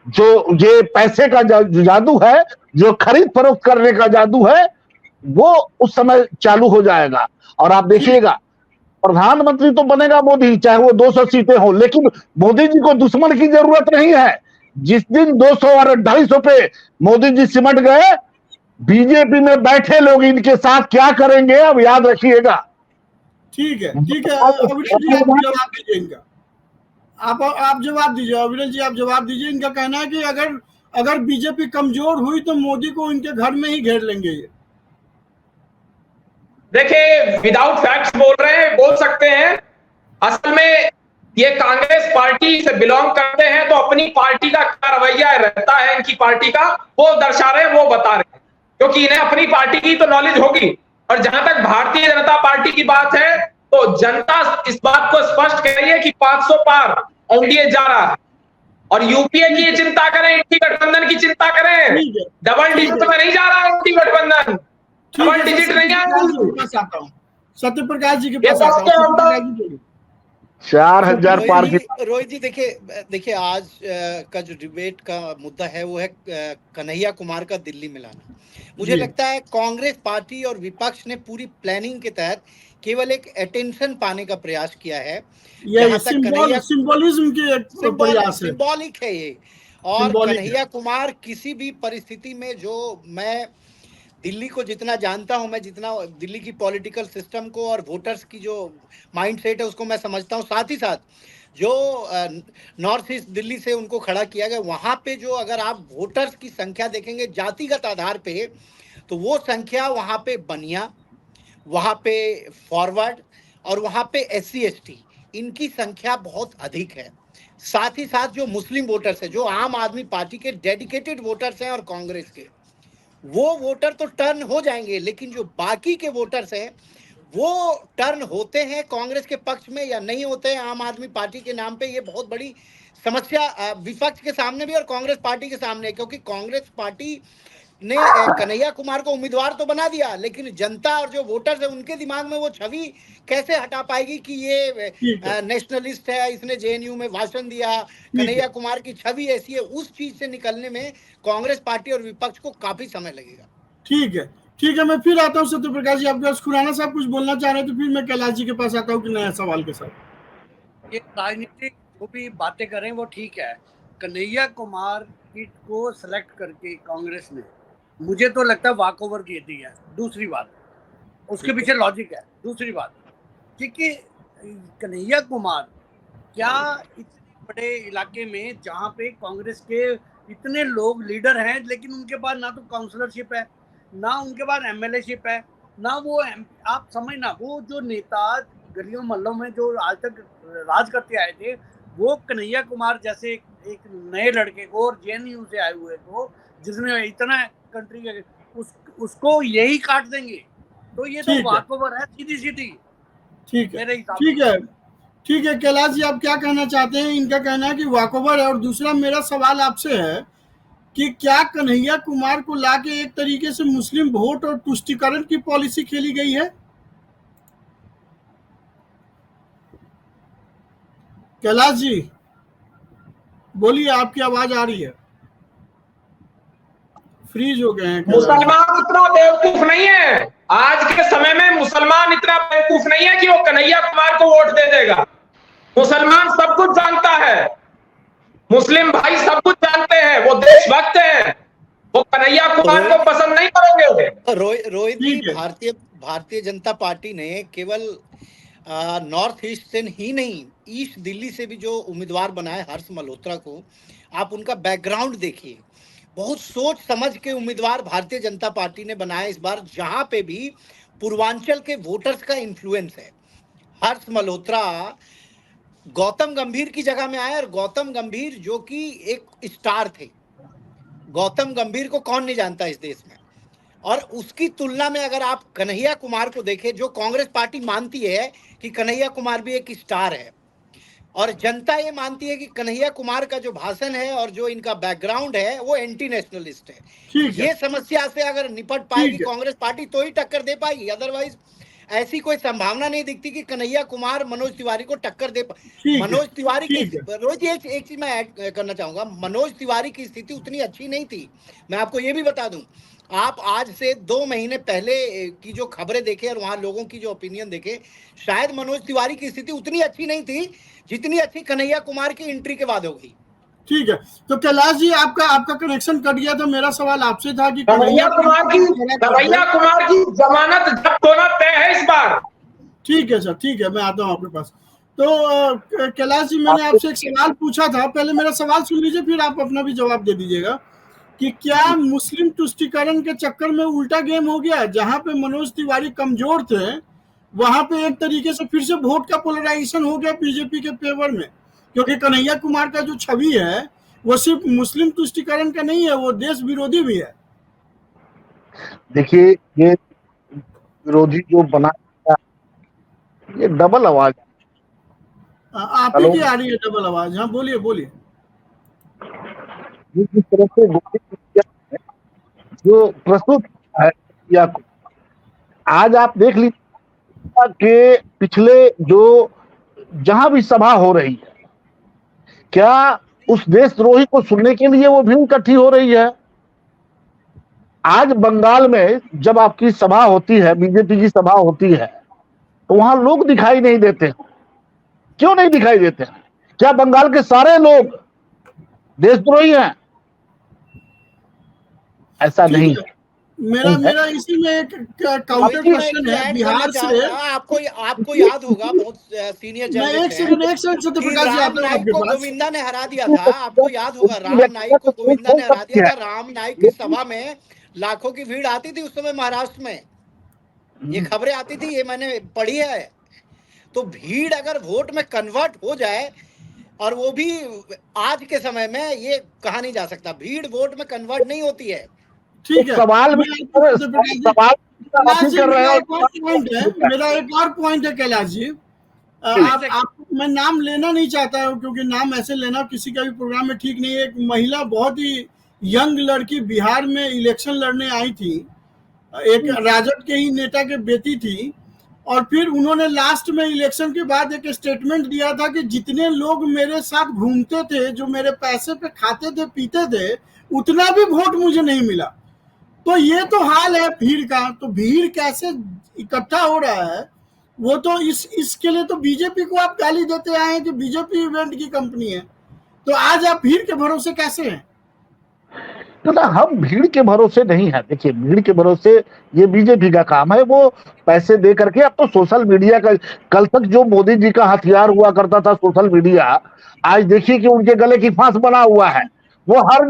जो ये पैसे का जादू है, जो खरीद फरोख्त करने का जादू है, वो उस समय चालू हो जाएगा। और आप देखिएगा प्रधानमंत्री तो बनेगा मोदी, चाहे वो 200 सीटें हो, लेकिन मोदी जी को दुश्मन की जरूरत नहीं है। जिस दिन 200 और 250 पे मोदी जी सिमट गए, बीजेपी में बैठे लोग इनके साथ क्या करेंगे, अब याद रखिएगा। ठीक है अविरल जी आप जवाब दीजिए इनका, आप जवाब दीजिए। अविरल जी आप जवाब दीजिए। इनका कहना है कि अगर बीजेपी कमजोर हुई तो मोदी को इनके घर में ही घेर लेंगे ये। देखिए विदाउट फैक्ट्स बोल रहे हैं, बोल सकते हैं। असल में ये कांग्रेस पार्टी पार्टी से बिलोंग करते हैं तो अपनी पार्टी का क्या रवैया रहता है इनकी पार्टी का, वो दर्शा रहे हैं, वो बता रहे हैं, क्योंकि इन्हें अपनी पार्टी की तो नॉलेज होगी। और जहां तक भारतीय जनता पार्टी की बात है, तो जनता इस बात को स्पष्ट कह रही है कि 500 पार एनडीए जा रहा है। और यूपीए की चिंता करें, इनकी गठबंधन की चिंता करें, डबल डिजिट में नहीं जा रहा है इनकी गठबंधन, डबल डिजिट नहीं आएगी। सत्य प्रकाश जी के पास आता हूं। 4000 पार की। रोहित जी देखिए आज का जो डिबेट का मुद्दा है वो है कन्हैया कुमार का दिल्ली में लाना। मुझे लगता है कांग्रेस पार्टी और विपक्ष ने पूरी प्लानिंग के तहत केवल एक अटेंशन पाने का प्रयास किया है। ये सिंबोलिज्म की एक प्रयास है, सिंबॉलिक है ये। और कन्हैया कुमार किसी भी परिस्थिति में, जो मैं दिल्ली को जितना जानता हूं, मैं जितना दिल्ली की पॉलिटिकल सिस्टम को और वोटर्स की जो माइंडसेट है उसको मैं समझता हूं, साथ ही साथ जो नॉर्थ ईस्ट दिल्ली से उनको खड़ा किया गया, वहां पे जो अगर आप वोटर्स की संख्या देखेंगे जातिगत आधार पे, तो वो संख्या वहां पे बनिया, वहां पे फॉरवर्ड और वहां पे SC ST इनकी संख्या बहुत अधिक है। साथ ही साथ जो मुस्लिम वोटर्स है, जो आम आदमी पार्टी के डेडिकेटेड वोटर्स हैं और कांग्रेस के, वो वोटर तो टर्न हो जाएंगे, लेकिन जो बाकी के वोटर्स हैं वो टर्न होते हैं कांग्रेस के पक्ष में या नहीं होते हैं आम आदमी पार्टी के नाम पे। ये बहुत बड़ी समस्या विपक्ष के सामने भी और कांग्रेस पार्टी के सामने, क्योंकि कांग्रेस पार्टी ने कन्हैया कुमार को उम्मीदवार तो बना दिया, लेकिन जनता और जो वोटर्स है उनके दिमाग में वो छवि कैसे हटा पाएगी कि ये नेशनलिस्ट है, इसने JNU में भाषण दिया, कन्हैया कुमार की छवि ऐसी है। उस चीज से निकलने में कांग्रेस पार्टी और विपक्ष को काफी समय लगेगा। ठीक है, मैं फिर आता हूँ सत्य प्रकाश जी आपके पास। खुराना साहब कुछ बोलना चाह रहे हैं तो फिर मैं कैलाश जी के पास आता हूँ कि नया सवाल के साथ। ये राजनीतिक जो भी बातें करें वो ठीक है। कन्हैया कुमार को सेलेक्ट करके कांग्रेस ने, मुझे तो लगता है वॉक ओवर दे दी है। दूसरी बात, उसके पीछे लॉजिक है। दूसरी बात, क्योंकि कन्हैया कुमार क्या इतने बड़े इलाके में जहाँ पे कांग्रेस के इतने लोग लीडर हैं, लेकिन उनके पास ना तो काउंसलरशिप है, ना उनके पास MLA-शिप है, ना वो आप समझना, वो जो नेता गलियों मोहल्लों में जो आज तक राज करते आए थे, वो कन्हैया कुमार जैसे एक नए लड़के को और JNU से आए हुए को, जिसने इतना कंट्री के उसको यही काट देंगे। तो ये तो वॉक ओवर है सीधी सीधी। ठीक है कैलाश जी, आप क्या कहना चाहते हैं? इनका कहना है कि वॉक ओवर है। और दूसरा मेरा सवाल आपसे है कि क्या कन्हैया कुमार को लाके एक तरीके से मुस्लिम वोट और तुष्टीकरण की पॉलिसी खेली गई है? कैलाश जी बोलिए, आपकी आवाज आ रही है। फ्रीज हो गए हैं। मुसलमान इतना बेवकूफ नहीं है, आज के समय में मुसलमान इतना बेवकूफ नहीं है कि वो कन्हैया कुमार को वोट दे देगा। मुसलमान सब कुछ जानता है, मुस्लिम भाई सब कुछ जानते हैं, वो देशभक्त हैं, वो कन्हैया कुमार को पसंद नहीं करेंगे। रोहित जी, भारतीय जनता पार्टी ने केवल नॉर्थ ईस्ट से ही नहीं, ईस्ट दिल्ली से भी जो उम्मीदवार बनाए हर्ष मल्होत्रा को, आप उनका बैकग्राउंड देखिए। बहुत सोच समझ के उम्मीदवार भारतीय जनता पार्टी ने बनाए इस बार, जहां पे भी पूर्वांचल के वोटर्स का इन्फ्लुएंस है। हर्ष मल्होत्रा गौतम गंभीर की जगह में आए, और गौतम गंभीर जो कि एक स्टार थे। गौतम गंभीर को कौन नहीं जानता इस देश में। और उसकी तुलना में अगर आप कन्हैया कुमार को देखें, जो कांग्रेस पार्टी मानती है कि कन्हैया कुमार भी एक स्टार है, और जनता ये मानती है कि कन्हैया कुमार का जो भाषण है और जो इनका बैकग्राउंड है वो एंटी नेशनलिस्ट है। ये समस्या से अगर निपट पाएगी कांग्रेस पार्टी तो ही टक्कर दे पाएगी, अदरवाइज ऐसी कोई संभावना नहीं दिखती कि कन्हैया कुमार मनोज तिवारी को टक्कर दे। मनोज तिवारी की रोज एक चीज मैं ऐड करना चाहूंगा, मनोज तिवारी की स्थिति उतनी अच्छी नहीं थी। मैं आपको ये भी बता दूं, आप आज से 2 महीने पहले की जो खबरें देखें और वहां लोगों की जो ओपिनियन देखें, शायद मनोज तिवारी की स्थिति उतनी अच्छी नहीं थी जितनी अच्छी कन्हैया कुमार की एंट्री के बाद होगी। ठीक है, तो कैलाश जी आपका कनेक्शन कट गया, तो मेरा सवाल आपसे था कि कन्हैया कुमार की जमानत जब्त होना तय है इस बार। ठीक है सर, ठीक है, मैं आता हूँ आपके पास। तो कैलाश जी, मैंने आपसे एक सवाल पूछा था, पहले मेरा सवाल सुन लीजिए, फिर आप अपना भी जवाब दे दीजिएगा कि क्या मुस्लिम तुष्टीकरण के चक्कर में उल्टा गेम हो गया? जहां पे मनोज तिवारी कमजोर थे, वहां पे एक तरीके से फिर से वोट का पोलराइजेशन हो गया बीजेपी के फेवर में, क्योंकि कन्हैया कुमार का जो छवि है वो सिर्फ मुस्लिम तुष्टिकरण का नहीं है, वो देश विरोधी भी है। देखिए, ये विरोधी जो बना, ये डबल आवाज। आप ही की आ रही है डबल आवाज। हाँ बोलिए बोलिए। जिस तरह से जो प्रस्तुत है या आज आप देख लीजिए कि पिछले जो जहां भी सभा हो रही है, क्या उस देशद्रोही को सुनने के लिए वो भीड़ इकट्ठी हो रही है? आज बंगाल में जब आपकी सभा होती है, बीजेपी की सभा होती है, तो वहां लोग दिखाई नहीं देते। क्यों नहीं दिखाई देते? क्या बंगाल के सारे लोग देशद्रोही हैं? ऐसा नहीं। मेरा इसी में एक काउंटर क्वेश्चन है बिहार से। आपको याद होगा, बहुत सीनियर जर्नलिस्ट हैं, एक सेकंड सत्यप्रकाश जी, राम नाईक को गोविंदा ने हरा दिया था। आपको याद होगा, राम नाईक को गोविंदा ने हरा दिया था। राम नाईक की सभा में लाखों की भीड़ आती थी उस समय महाराष्ट्र में, ये खबरें आती थी, ये मैंने पढ़ी है। तो भीड़ अगर वोट में कन्वर्ट हो जाए, और वो भी आज के समय में, ये कहा नहीं जा सकता, भीड़ वोट में कन्वर्ट नहीं होती है। ठीक है, सवाल कर रहे हैं। मेरा एक और पॉइंट है कैलाश जी, आप मैं नाम लेना नहीं चाहता हूँ क्योंकि नाम ऐसे लेना किसी का भी प्रोग्राम में ठीक नहीं है। एक महिला बहुत ही यंग लड़की बिहार में इलेक्शन लड़ने आई थी, एक राजद के ही नेता के बेटी थी, और फिर उन्होंने लास्ट में इलेक्शन के बाद एक स्टेटमेंट दिया था कि जितने लोग मेरे साथ घूमते थे, जो मेरे पैसे पे खाते थे पीते थे, उतना भी वोट मुझे नहीं मिला। तो ये तो हाल है भीड़ का। तो भीड़ कैसे इकट्ठा हो रहा है, वो तो इसके लिए तो बीजेपी को आप गाली देते आए हैं कि बीजेपी इवेंट की कंपनी है। तो आज आप भीड़ के भरोसे कैसे हैं? तो ना, हम भीड़ के भरोसे नहीं है। देखिए, भीड़ के भरोसे ये बीजेपी का काम है, वो पैसे दे करके। अब तो सोशल मीडिया का, कल तक जो मोदी जी का हथियार हुआ करता था सोशल मीडिया, आज देखिए कि उनके गले की फांस बना हुआ है। वो हर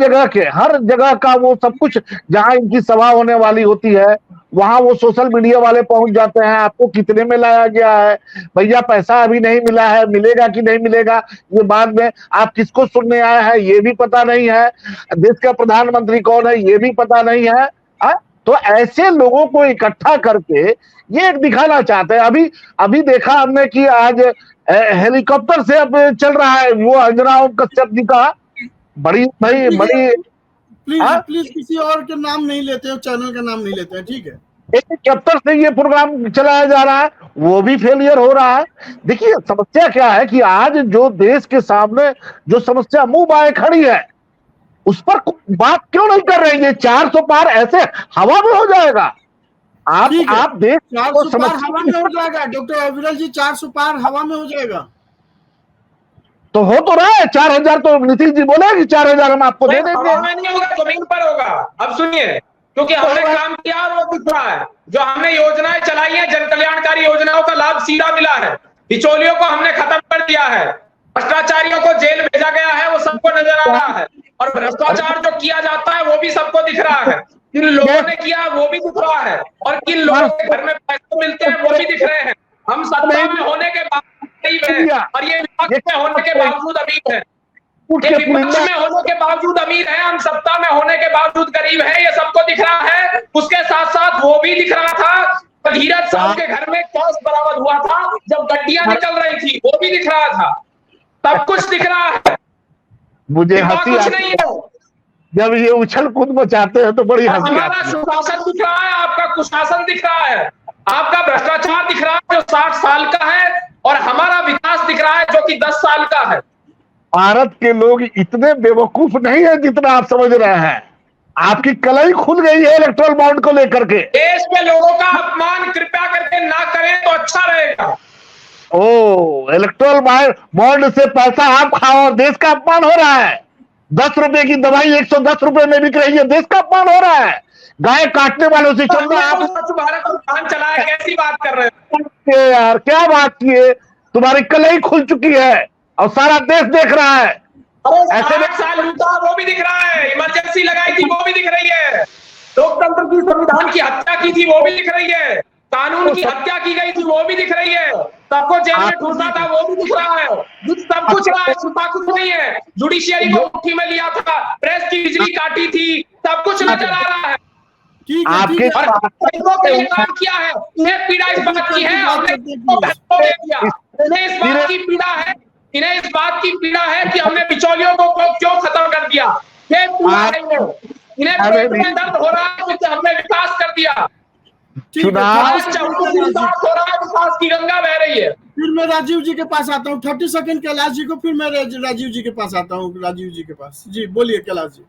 जगह का वो सब कुछ, जहां इनकी सभा होने वाली होती है वहां वो सोशल मीडिया वाले पहुंच जाते हैं। आपको कितने में लाया गया है भैया, पैसा अभी नहीं मिला है, मिलेगा कि नहीं मिलेगा ये बाद में, आप किसको सुनने आए हैं ये भी पता नहीं है, देश का प्रधानमंत्री कौन है ये भी पता नहीं है। तो ऐसे लोगों को इकट्ठा करके ये एक दिखाना चाहते हैं। अभी देखा हमने कि आज हेलीकॉप्टर से अब चल रहा है वो अंजना ओम कश्यप जी का, बड़ी प्लीज किसी और के नाम नहीं लेते हो, चैनल का नाम नहीं लेते हैं, ठीक है। हेलीकॉप्टर से ये प्रोग्राम चलाया जा रहा है, वो भी फेलियर हो रहा है। देखिए, समस्या क्या है कि आज जो देश के सामने जो समस्या मुंह बाएं खड़ी है, उस पर बात क्यों नहीं कर रहे हैं? 400 पार ऐसे हवा में हो जाएगा। आप देश 400 पार हवा में हो जाएगा डॉक्टर अविरल जी, 400 पार हवा में हो जाएगा। तो हो तो रहा है 4000, तो नीतीश जी बोले कि 4000 हम आपको दे देंगे। नहीं होगा, जमीन पर होगा। अब सुनिए, क्योंकि हमने काम किया और वो दिख रहा है। जो हमने योजनाएं चलाई है, जन कल्याणकारी योजनाओं का लाभ सीधा मिला है। बिचौलियों को हमने खत्म कर दिया है, भ्रष्टाचारियों को जेल भेजा गया है, वो सबको नजर आ रहा है। और भ्रष्टाचार जो किया जाता है वो भी सबको दिख रहा है। किन लोगों ने किया वो भी दिख रहा है, और किन लोगों के घर में पैसे मिलते हैं वो भी दिख रहे हैं। हम सत्ता में होने के बाद गरीब है, और ये विपक्ष में होने के बावजूद अमीर है। ये विपक्ष में होने के बावजूद अमीर है, हम सत्ता में होने के बावजूद गरीब है, ये सबको दिख रहा है। उसके साथ साथ वो भी दिख रहा था, धीरज साहब के घर में कैश बरामद हुआ था, जब गड्डियां निकल रही थी वो भी दिख रहा था। सब कुछ दिख रहा है, मुझे हंसी कुछ नहीं है। जब ये उछल कूद मचाते हैं तो बड़ी हंसी। हमारा सुशासन दिख रहा है, आपका कुशासन दिख रहा है, आपका भ्रष्टाचार दिख रहा है जो 60 साल का है, और हमारा विकास दिख रहा है जो कि 10 साल का है। भारत के लोग इतने बेवकूफ नहीं है जितना आप समझ रहे हैं। आपकी कलाई खुल गई है इलेक्ट्रल बॉन्ड को लेकर के। देश में लोगों का अपमान कृपया करके ना करें तो अच्छा रहेगा। इलेक्ट्रल बॉन्ड से पैसा आप खाओ और देश का अपमान हो रहा है। 10 रुपए की दवाई 110 रुपए में बिक रही है, देश का अपमान हो रहा है। गाय काटने वालों से चल रहा है। आप स्वच्छ भारत अभियान चलाया, कैसी बात कर रहे हैं यार? क्या बात की है? तुम्हारी कलाई खुल चुकी है और सारा देश देख रहा है। ऐसे 60 साल लूटा वो भी दिख रहा है, इमरजेंसी लगाई थी वो भी दिख रही है, लोकतंत्र की संविधान की हत्या की थी वो भी दिख रही है, कानून की हत्या की गई थी वो भी दिख रही है, सबको जेल में ठूसा था वो भी दिख रहा है, सब कुछ रहा है, छुपा कुछ नहीं है। जुडिशियरी को मुट्ठी में लिया था, प्रेस की बिजली काटी थी, सब कुछ नजर आ रहा है। आपके और के लिए काम किया है, इन्हें पीड़ा इस बात की है, हमने दे दिया। इन्हें इस बात की पीड़ा है, इन्हें इस बात की पीड़ा है कि हमने बिचौलियों को क्यों खत्म कर दिया। ये पीड़ा है इन्हें पेट में दर्द हो रहा है क्योंकि हमने विकास कर दिया। चुनाव हो रहा है, विकास की गंगा बह रही है। फिर मैं राजीव जी के पास आता हूँ, 30 सेकंड कैलाश जी को, फिर मैं राजीव जी के पास आता हूँ। राजीव जी के पास, जी बोलिए कैलाश जी।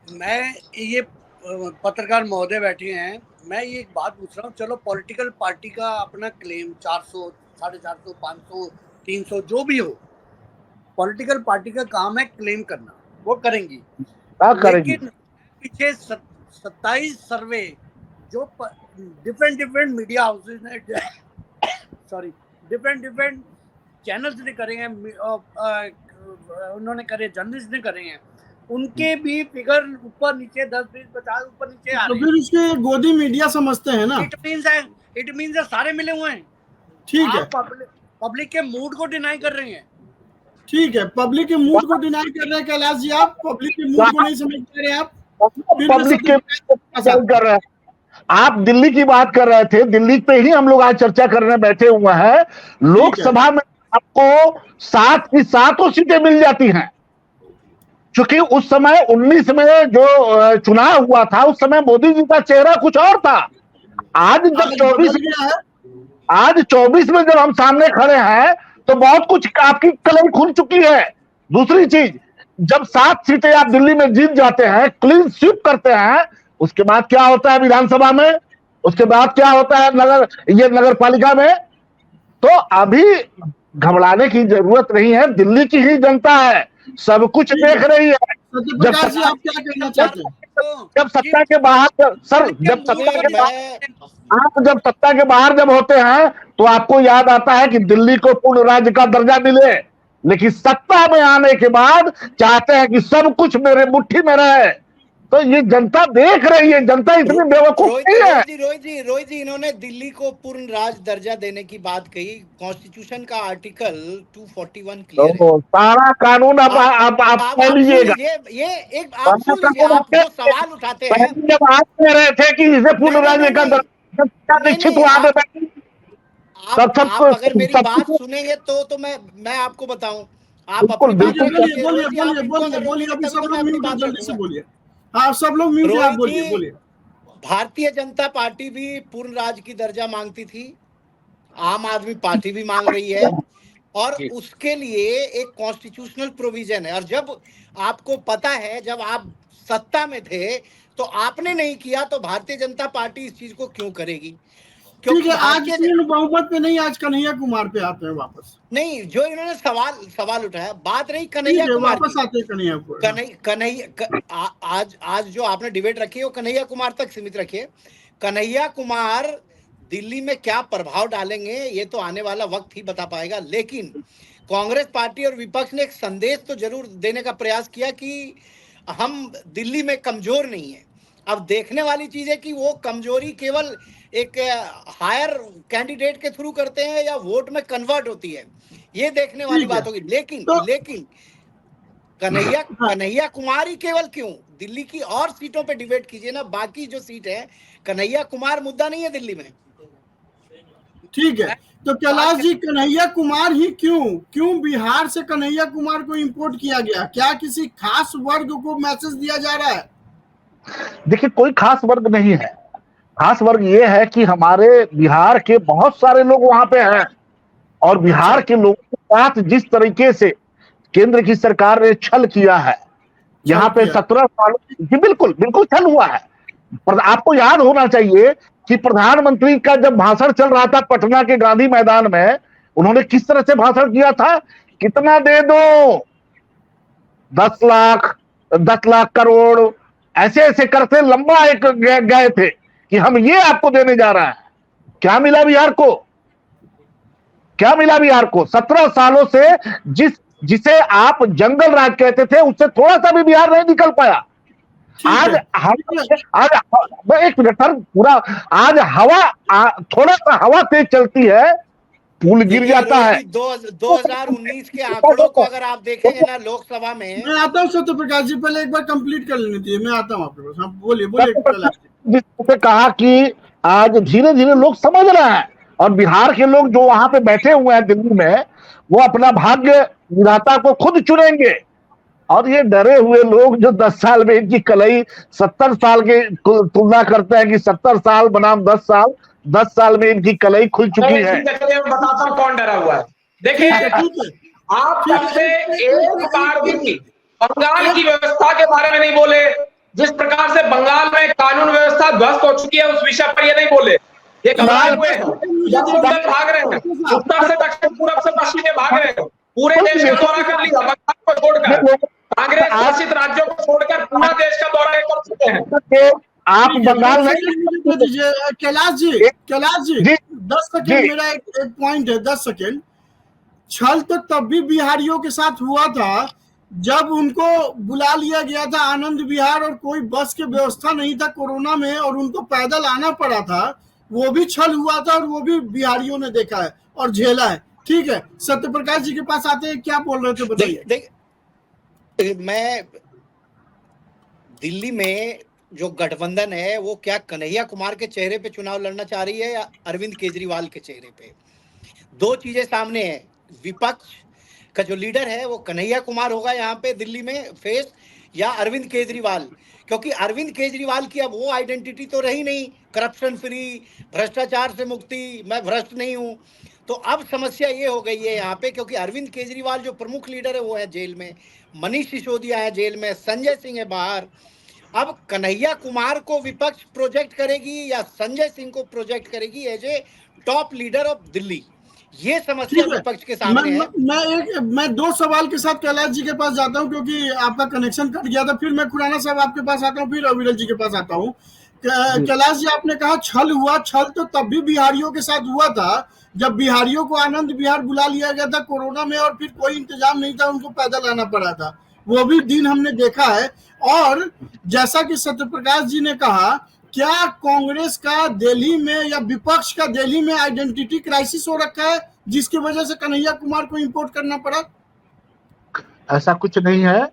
मैं ये पत्रकार महोदय बैठे हैं, मैं ये एक बात पूछ रहा हूँ, चलो पॉलिटिकल पार्टी का अपना क्लेम 400, 450, 500, 300 जो भी हो, पॉलिटिकल पार्टी का काम है क्लेम करना, वो करेंगी। लेकिन पीछे 27 सर्वे जो डिफरेंट मीडिया हाउसेज ने सॉरी डिफरेंट चैनल्स ने करे हैं, उन्होंने करे, जर्नलिस्ट ने करे हैं, उनके भी फिगर ऊपर नीचे 10, 20, 50 ऊपर नीचे आ रहे हैं। तो फिर उसके गोदी मीडिया समझते हैं ना। इट मींस सारे मिले हुए हैं। ठीक है, पब्लिक के मूड को डिनाई कर रहे हैं। ठीक है, पब्लिक के मूड को डिनाई कर रहे हैं कैलाश जी, आप पब्लिक के मूड को नहीं समझ पा रहे आप। पब्लिक के कर रहे हैं। आप दिल्ली की बात कर रहे थे, दिल्ली पे ही हम लोग आज चर्चा करने बैठे हुए हैं। लोकसभा में आपको 7 की 7 सीटें मिल जाती हैं, क्योंकि उस समय 19 में जो चुनाव हुआ था उस समय मोदी जी का चेहरा कुछ और था। आज जब 24 में जब हम सामने खड़े हैं तो बहुत कुछ आपकी कलम खुल चुकी है। दूसरी चीज, जब 7 सीटें आप दिल्ली में जीत जाते हैं, क्लीन स्वीप करते हैं, उसके बाद क्या होता है विधानसभा में, उसके बाद क्या होता है नगर पालिका में। तो अभी घबराने की जरूरत नहीं है, दिल्ली की ही जनता है, सब कुछ देख रही है। सत्यप्रकाश जी, आप क्या कहना चाहते हैं? जब सत्ता के बाहर सर, जब सत्ता के बाहर जब होते हैं तो आपको याद आता है कि दिल्ली को पूर्ण राज्य का दर्जा मिले, लेकिन सत्ता में आने के बाद चाहते हैं कि सब कुछ मेरे मुट्ठी में रहे। तो ये जनता देख रही है, जनता इतनी बेवकूफ नहीं है। रोहित जी, इन्होंने दिल्ली को पूर्ण राज दर्जा देने की बात कही। कॉन्स्टिट्यूशन का आर्टिकल 241 क्लियर है। सारा कानून आप लीजिएगा। ये एक आप सुन लीजिए, आप जो सवाल उठाते हैं, जब आप कह रहे थे कि इसे पूर्ण राज्य का दर्जा निश्चित वहां पे, आप अगर मेरी बात सुनेंगे तो मैं आपको बताऊं। आप अपनी बोलिए, अभी सब लोग म्यूट, जल्दी से बोलिए। हाँ, सब लोग म्यूट है, आप बोलिए। भारतीय जनता पार्टी भी पूर्ण राज्य की दर्जा मांगती थी, आम आदमी पार्टी भी मांग रही है, और उसके लिए एक कॉन्स्टिट्यूशनल प्रोविजन है। और जब आपको पता है, जब आप सत्ता में थे तो आपने नहीं किया, तो भारतीय जनता पार्टी इस चीज को क्यों करेगी? क्योंकि आज बहुमत पे नहीं, आज कन्हैया कुमार पे आते हैं वापस। नहीं, जो इन्होंने सवाल उठाया, बात रही कन्हैया कुमार वापस आते कन्हैया आज जो आपने डिबेट रखी है वो कन्हैया कुमार तक सीमित रखिए। कन्हैया कुमार दिल्ली में क्या प्रभाव डालेंगे ये तो आने वाला वक्त ही बता पाएगा। लेकिन कांग्रेस पार्टी और विपक्ष ने एक संदेश तो जरूर देने का प्रयास किया कि हम दिल्ली में कमजोर नहीं है। अब देखने वाली चीज है कि वो कमजोरी केवल एक हायर कैंडिडेट के थ्रू करते हैं या वोट में कन्वर्ट होती है, ये देखने वाली बात होगी। लेकिन कन्हैया कुमार ही केवल क्यों, दिल्ली की और सीटों पे डिबेट कीजिए ना, बाकी जो सीट है कन्हैया कुमार मुद्दा नहीं है दिल्ली में। ठीक है, तो कैलाश जी, कन्हैया कुमार ही क्यों बिहार से कन्हैया कुमार को इंपोर्ट किया गया? क्या किसी खास वर्ग को मैसेज दिया जा रहा है? देखिए, कोई खास वर्ग नहीं है। खास वर्ग ये है कि हमारे बिहार के बहुत सारे लोग वहां पे हैं, और बिहार के लोगों के साथ जिस तरीके से केंद्र की सरकार ने छल किया है, यहाँ पे 17 सालों जी, बिल्कुल छल हुआ है। पर आपको याद होना चाहिए कि प्रधानमंत्री का जब भाषण चल रहा था पटना के गांधी मैदान में, उन्होंने किस तरह से भाषण किया था, कितना दे दो, 10 लाख करोड़, ऐसे करते लंबा एक गए थे कि हम ये आपको देने जा रहे हैं। क्या मिला बिहार को? 17 सालों से जिसे आप जंगल राज कहते थे, उससे थोड़ा सा भी बिहार नहीं निकल पाया। आज एक मिनट सर, पूरा आज हवा थोड़ा सा हवा तेज चलती है, पुल गिर जाता है। 2019 के आंकड़ों को अगर आप देखेंगे ना लोकसभा में। मैं आता हूँ सत्य प्रकाश जी, पहले एक बार कंप्लीट कर लेनी चाहिए, मैं आता हूँ आपके पास। बोलिए। जिसने कहा कि आज धीरे धीरे लोग समझ रहे हैं, और बिहार के लोग जो वहां पे बैठे हुए हैं दिल्ली में, वो अपना भाग्य विधाता को खुद चुनेंगे। और ये डरे हुए लोग जो 10 साल में इनकी कलई 70 साल के तुलना करते हैं कि 70 साल बनाम 10 साल, 10 साल में इनकी कलई खुल चुकी है। बताता हूँ कौन डरा हुआ है। देखिए, आप सबसे एक बार भी बंगाल की व्यवस्था के बारे में नहीं बोले। जिस प्रकार से बंगाल में कानून व्यवस्था ध्वस्त हो चुकी है, उस विषय पर ये नहीं बोले। ये घबराए हुए हैं, भाग रहे हैं, उत्तर से दक्षिण, पूरब से पश्चिम में भाग रहे हैं। पूरे देश का दौरा कर लिया, बंगाल को छोड़कर, कांग्रेस शासित राज्यों को छोड़कर पूरा देश का दौरा कर चुके हैं। आप बंगाल दीजिए कैलाश जी 10 सेकेंड, मेरा एक पॉइंट है, 10 सेकेंड। छल तो तब भी बिहारियों के साथ हुआ था जब उनको बुला लिया गया था आनंद विहार, और कोई बस की व्यवस्था नहीं था कोरोना में, और उनको पैदल आना पड़ा था। वो भी छल हुआ था, और वो भी बिहारियों ने देखा है और झेला है। ठीक है, सत्य प्रकाश जी के पास आते हैं, क्या बोल रहे थे बताइए। मैं दिल्ली में जो गठबंधन है वो क्या कन्हैया कुमार के चेहरे पे चुनाव लड़ना चाह रही है या अरविंद केजरीवाल के चेहरे पे? दो चीजें सामने है। विपक्ष का जो लीडर है वो कन्हैया कुमार होगा यहाँ पे दिल्ली में फेस, या अरविंद केजरीवाल, क्योंकि अरविंद केजरीवाल की अब वो आइडेंटिटी तो रही नहीं, करप्शन फ्री, भ्रष्टाचार से मुक्ति, मैं भ्रष्ट नहीं हूँ। तो अब समस्या ये हो गई है यहाँ पे, क्योंकि अरविंद केजरीवाल जो प्रमुख लीडर है वो है जेल में, मनीष सिसोदिया है जेल में, संजय सिंह है बाहर। अब कन्हैया कुमार को विपक्ष प्रोजेक्ट करेगी या संजय सिंह को प्रोजेक्ट करेगी as a top leader of Delhi? ये समस्या विपक्ष के सामने है। मैं 2 सवाल के साथ कैलाश जी के पास जाता हूं, क्योंकि आपका कनेक्शन कट गया था। फिर मैं खुराना साहब आपके पास आता हूं, फिर अविरल जी के पास आता हूं। कैलाश जी, आपने कहा छल हुआ। छल तो तब भी बिहारियों के साथ हुआ था जब बिहारियों को आनंद विहार बुला लिया गया था कोरोना में, और फिर कोई इंतजाम नहीं था, उनको पैदल आना पड़ा था। वो भी दिन हमने देखा है। और जैसा कि सत्यप्रकाश जी ने कहा, क्या कांग्रेस का दिल्ली में या विपक्ष का दिल्ली में आइडेंटिटी क्राइसिस हो रखा है जिसकी वजह से कन्हैया कुमार को इंपोर्ट करना पड़ा? ऐसा कुछ नहीं है।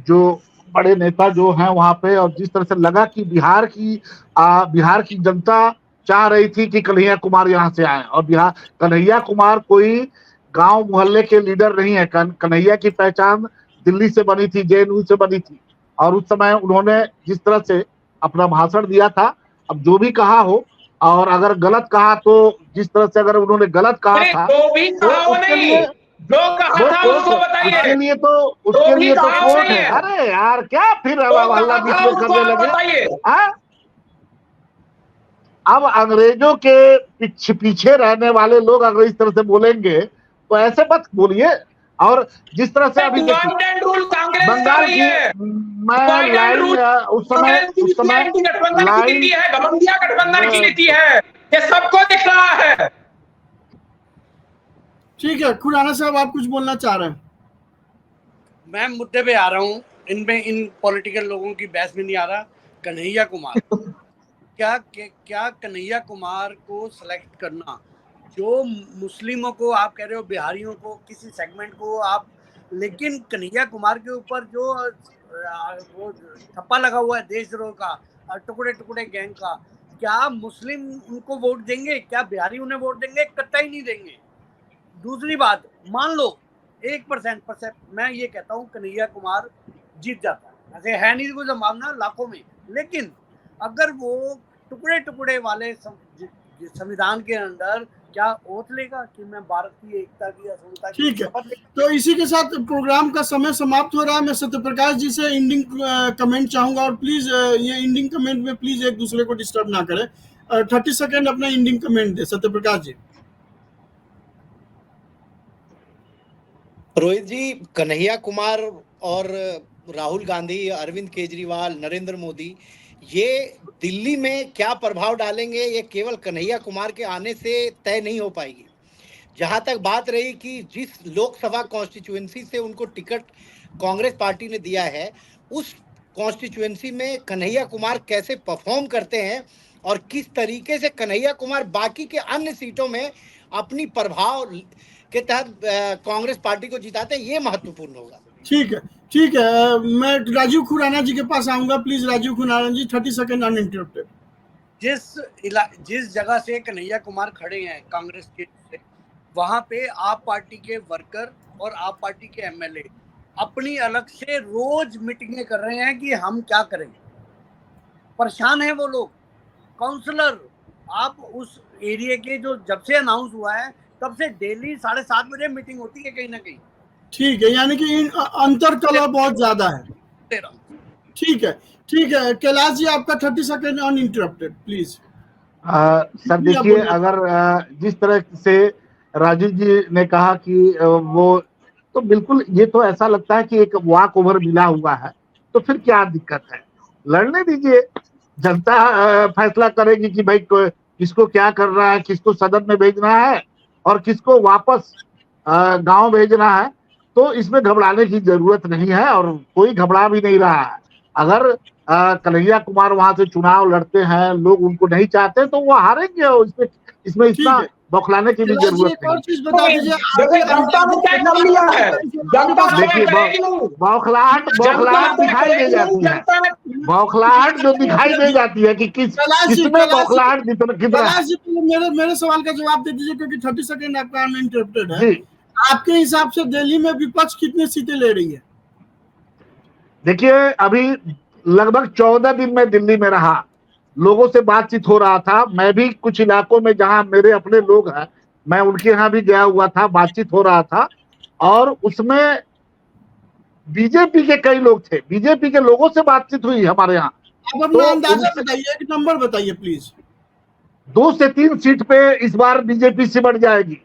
जो बड़े नेता जो हैं वहां पे, और जिस तरह से लगा कि बिहार की जनता चाह रही थी कि कन्हैया कुमार यहाँ से आए, और कन्हैया कुमार कोई गांव मोहल्ले के लीडर नहीं है। कन्हैया की पहचान दिल्ली से बनी थी, जेएनयू से बनी थी। और उस समय उन्होंने जिस तरह से अपना भाषण दिया था, अब जो भी कहा हो, और अगर गलत कहा तो जिस तरह से अगर उन्होंने गलत कहा था, उसके लिए तो कोर्ट है। अरे यार, क्या फिर हल्ला बीच में करने लगे? अब अंग्रेजों के पीछे रहने वाले लोग अगर इस तरह से बोलेंगे तो ऐसे मत बोलिए। और जिस तरह से अभी बंगाल की मैं लाइन उस समय गठबंधन की नीति है, ये सबको दिख रहा है। ठीक है, खुराना साहब आप कुछ बोलना चाह रहे हैं? मैं मुद्दे पे आ रहा हूँ, इनमें इन पॉलिटिकल लोगों की बहस में नहीं आ रहा। कन्हैया कुमार क्या कन्हैया कुमार को सिलेक्ट करना, जो मुस्लिमों को आप कह रहे हो, बिहारियों को, किसी सेगमेंट को आप, लेकिन कन्हैया कुमार के ऊपर जो वो ठप्पा लगा हुआ है देशद्रोह का, टुकड़े टुकड़े गैंग का, क्या मुस्लिम उनको वोट देंगे? क्या बिहारी उन्हें वोट देंगे? कतई नहीं देंगे। दूसरी बात, मान लो 1% मैं ये कहता हूँ कन्हैया कुमार जीत जाता है, ऐसे है नहीं कोई संभावना लाखों में, लेकिन अगर वो टुकड़े टुकड़े वाले संविधान के अंदर क्या ओथ लेगा कि मैं भारत की एकता की अखंडता की? ठीक है, तो इसी के साथ प्रोग्राम का समय समाप्त हो रहा है। मैं सत्यप्रकाश जी से एंडिंग कमेंट चाहूंगा, और प्लीज ये एंडिंग कमेंट में प्लीज एक दूसरे को डिस्टर्ब ना करें। 30 सेकेंड अपना एंडिंग कमेंट दे सत्यप्रकाश जी। रोहित जी, कन्हैया कुमार और राहुल गांधी, अरविंद केजरीवाल, नरेंद्र मोदी, ये दिल्ली में क्या प्रभाव डालेंगे, ये केवल कन्हैया कुमार के आने से तय नहीं हो पाएगी। जहां तक बात रही कि जिस लोकसभा कॉन्स्टिट्यूएंसी से उनको टिकट कांग्रेस पार्टी ने दिया है, उस कॉन्स्टिट्यूएंसी में कन्हैया कुमार कैसे परफॉर्म करते हैं और किस तरीके से कन्हैया कुमार बाकी के अन्य सीटों में अपनी प्रभाव के तहत कांग्रेस पार्टी को जिताते हैं, ये महत्वपूर्ण होगा। ठीक है, ठीक है। मैं राजीव खुराना जी के पास आऊंगा। Please Rajiv Khurana ji, 30 second uninterrupted. जिस जगह से कन्हैया कुमार खड़े हैं कांग्रेस के से, वहां पे आप पार्टी के वर्कर और आप पार्टी के एमएलए अपनी अलग से रोज मीटिंगें कर रहे हैं कि हम क्या करें। परेशान है वो लोग। काउंसलर, आप उस एरिया के जो जब से अनाउंस हुआ है तब से डेली 7:30 बजे मीटिंग होती है कहीं ना कहीं। ठीक है, यानी कि अंतर कला बहुत ज्यादा है। ठीक है, ठीक है। कैलाश जी, आपका 30 सेकंड अनइंटरप्टेड प्लीज। सर देखिए, अगर जिस तरह से राजीव जी ने कहा कि वो, तो बिल्कुल ये तो ऐसा लगता है कि एक वॉक ओवर मिला हुआ है, तो फिर क्या दिक्कत है? लड़ने दीजिए, जनता फैसला करेगी कि भाई किसको क्या करना है, किसको सदन में भेजना है और किसको वापस गांव भेजना है। तो इसमें घबराने की जरूरत नहीं है और कोई घबरा भी नहीं रहा है। अगर कन्हैया कुमार वहां से चुनाव लड़ते हैं, लोग उनको नहीं चाहते तो वो हारेंगे। इसमें इतना बौखलाने की भी जरूरत नहीं। देखिए, बौखलाहट दिखाई दे जाती है, बौखलाहट जो दिखाई दे जाती है कि किसमें बौखलाहट कितना। मेरे सवाल का जवाब दे दीजिए, क्योंकि 30 सेकंड आपका अनइंटरप्टेड है। आपके हिसाब से दिल्ली में विपक्ष कितनी सीटें ले रही है? देखिए, अभी लगभग 14 दिन में दिल्ली में रहा, लोगों से बातचीत हो रहा था। मैं भी कुछ इलाकों में जहां मेरे अपने लोग हैं, मैं उनके यहाँ भी गया हुआ था, बातचीत हो रहा था और उसमें बीजेपी के कई लोग थे। बीजेपी के लोगों से बातचीत हुई हमारे यहाँ। आप अपना अंदाजा बताइए, एक नंबर बताइए प्लीज। 2 से 3 सीट पे इस बार बीजेपी सिमट जाएगी।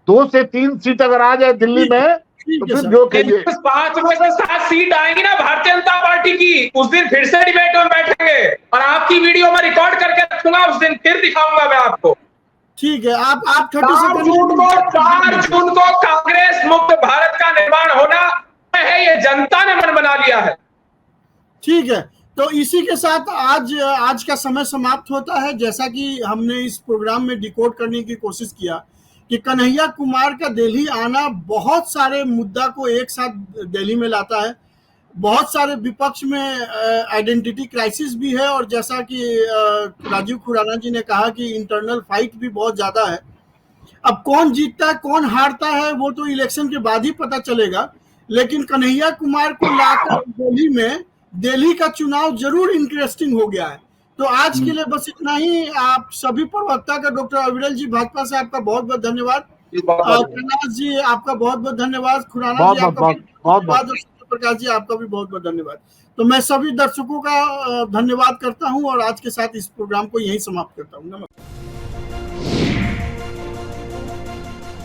2 से 3 सीट अगर आ जाए दिल्ली में तो फिर जो कहिए। 5 में से 7 सीट आएंगी ना भारतीय जनता पार्टी की, उस दिन फिर से डिबेट में बैठेंगे और आपकी वीडियो में रिकॉर्ड करके रखूंगा, उस दिन फिर दिखाऊंगा मैं आपको। ठीक है, आप 4 जून को कांग्रेस मुक्त भारत का निर्माण होना है, ये जनता ने मन बना लिया है। ठीक है, तो इसी के साथ आज का समय समाप्त होता है। जैसा कि हमने इस प्रोग्राम में डिकोड करने की कोशिश किया कि कन्हैया कुमार का दिल्ली आना बहुत सारे मुद्दा को एक साथ दिल्ली में लाता है। बहुत सारे विपक्ष में आइडेंटिटी क्राइसिस भी है और जैसा कि राजीव खुराना जी ने कहा कि इंटरनल फाइट भी बहुत ज्यादा है। अब कौन जीतता है कौन हारता है वो तो इलेक्शन के बाद ही पता चलेगा, लेकिन कन्हैया कुमार को लाकर दिल्ली का चुनाव जरूर इंटरेस्टिंग हो गया है। तो आज के लिए बस इतना ही। आप सभी प्रवक्ता का, डॉक्टर अविरल जी भाजपा से आपका बहुत बहुत धन्यवाद। कैलाश जी आपका बहुत बहुत धन्यवाद। खुराना जी आपका बहुत बहुत, प्रकाश जी आपका भी बहुत बहुत धन्यवाद। तो मैं सभी दर्शकों का धन्यवाद करता हूं और आज के साथ इस प्रोग्राम को यहीं समाप्त करता हूं। नमस्कार।